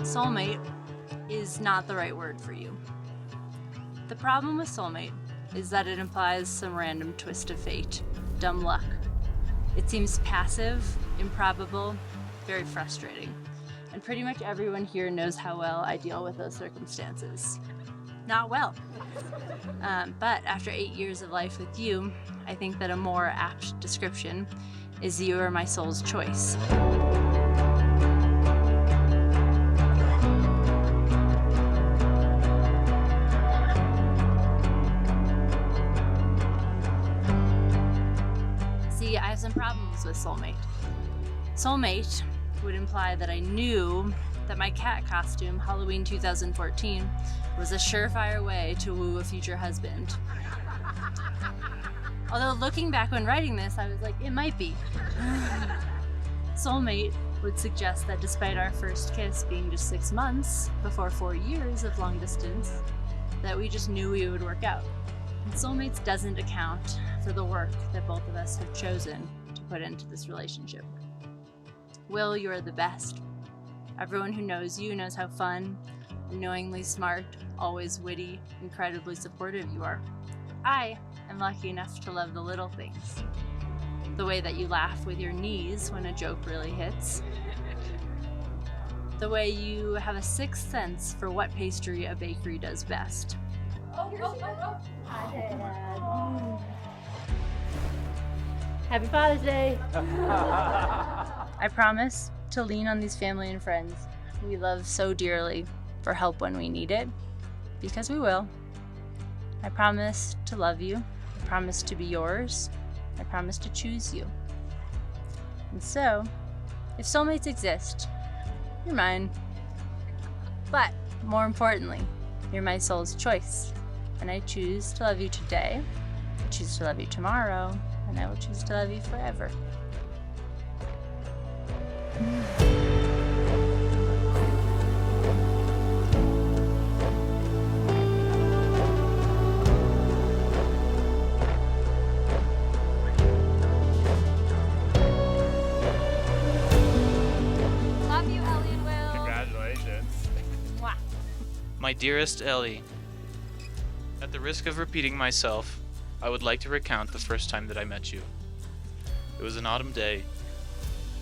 Soulmate is not the right word for you. The problem with soulmate is that it implies some random twist of fate, dumb luck. It seems passive, improbable, very frustrating. And pretty much everyone here knows how well I deal with those circumstances. Not well. But after 8 years of life with you, I think that a more apt description is you are my soul's choice. See, I have some problems with soulmate. Soulmate would imply that I knew that my cat costume, Halloween 2014, was a surefire way to woo a future husband. Although looking back when writing this, I was like, it might be. Soulmate would suggest that despite our first kiss being just 6 months before 4 years of long distance, that we just knew we would work out. And soulmates doesn't account for the work that both of us have chosen to put into this relationship. Will, you are the best. Everyone who knows you knows how fun, annoyingly smart, always witty, incredibly supportive you are. I am lucky enough to love the little things. The way that you laugh with your knees when a joke really hits. The way you have a sixth sense for what pastry a bakery does best. Hi, Dad. Happy Father's Day. I promise to lean on these family and friends we love so dearly for help when we need it, because we will. I promise to love you. I promise to be yours. I promise to choose you. And so, if soulmates exist, you're mine. But more importantly, you're my soul's choice. And I choose to love you today, I choose to love you tomorrow, and I will choose to love you forever. Love you, Ellie Will. Congratulations. Mwah. My dearest Ellie, at the risk of repeating myself, I would like to recount the first time that I met you. It was an autumn day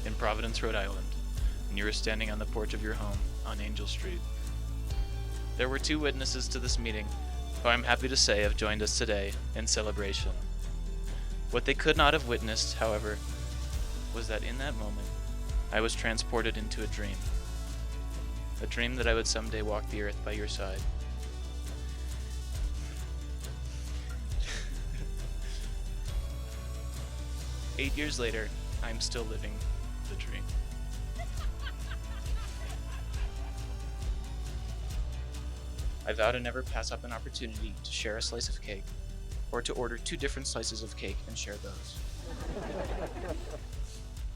in Providence, Rhode Island, and you were standing on the porch of your home on Angel Street. There were 2 witnesses to this meeting, who I'm happy to say have joined us today in celebration. What they could not have witnessed, however, was that in that moment, I was transported into a dream that I would someday walk the earth by your side. Eight years later, I'm still living the dream. I vow to never pass up an opportunity to share a slice of cake, or to order 2 different slices of cake and share those.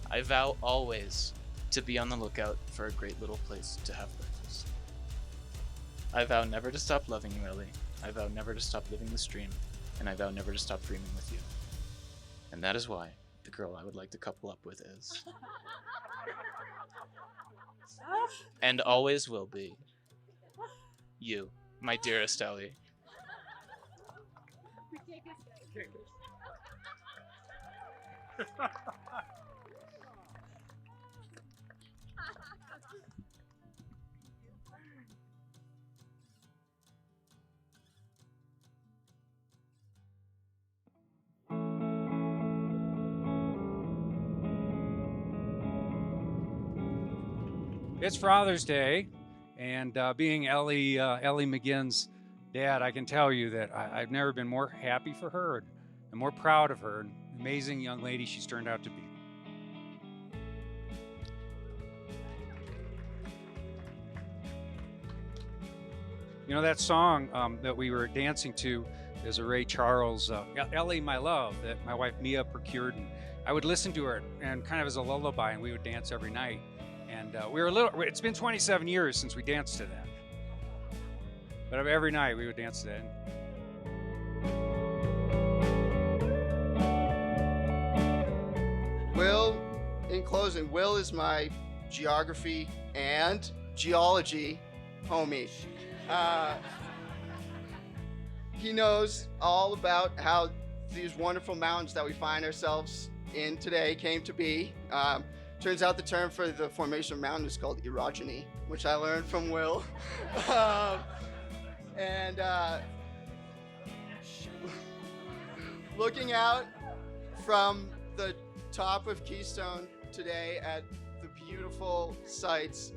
I vow always to be on the lookout for a great little place to have breakfast. I vow never to stop loving you, Ellie. I vow never to stop living this dream, and I vow never to stop dreaming with you. And that is why the girl I would like to couple up with is, and always will be, you, my dearest Ellie. It's Father's Day, and being Ellie McGinn's dad, I can tell you that I've never been more happy for her and more proud of her. An amazing young lady she's turned out to be. You know, that song that we were dancing to is a Ray Charles, Ellie, My Love, that my wife Mia procured. And I would listen to her and kind of as a lullaby, and we would dance every night. And we were it's been 27 years since we danced to that. But every night we would dance to that. Will, in closing, Will is my geography, and geology homie. He knows all about how these wonderful mountains that we find ourselves in today came to be. Turns out the term for the formation of mountain is called erogeny, which I learned from Will. And looking out from the top of Keystone today at the beautiful sights,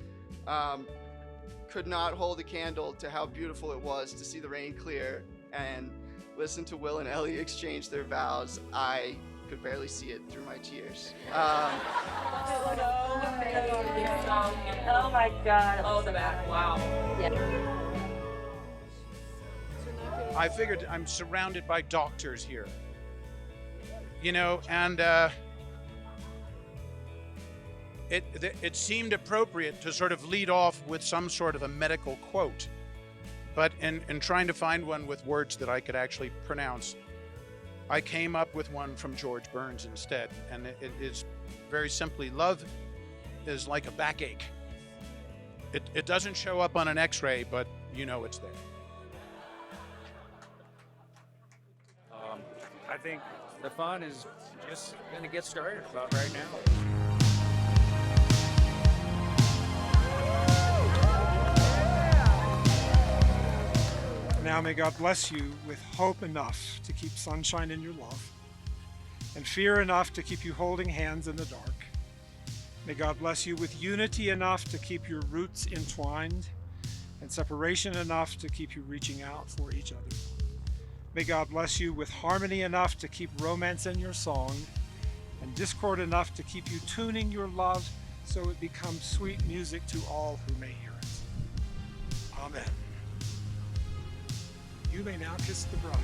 could not hold a candle to how beautiful it was to see the rain clear and listen to Will and Ellie exchange their vows. I could barely see it through my tears. Oh my God. Oh, the back. Wow. Yeah. I figured I'm surrounded by doctors here, you know, and it seemed appropriate to sort of lead off with some sort of a medical quote, but in trying to find one with words that I could actually pronounce, I came up with one from George Burns instead, and it is very simply, love is like a backache. It doesn't show up on an x-ray, but you know it's there. I think the fun is just going to get started about right now. Now may God bless you with hope enough to keep sunshine in your love, and fear enough to keep you holding hands in the dark. May God bless you with unity enough to keep your roots entwined, and separation enough to keep you reaching out for each other. May God bless you with harmony enough to keep romance in your song, and discord enough to keep you tuning your love so it becomes sweet music to all who may hear it. Amen. You may now kiss the bride.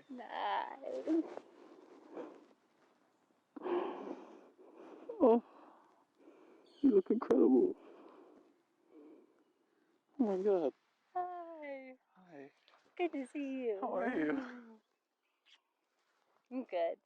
Nice. Oh, you look incredible. Oh my God. Hi. Hi. Good to see you. How are you? I'm good.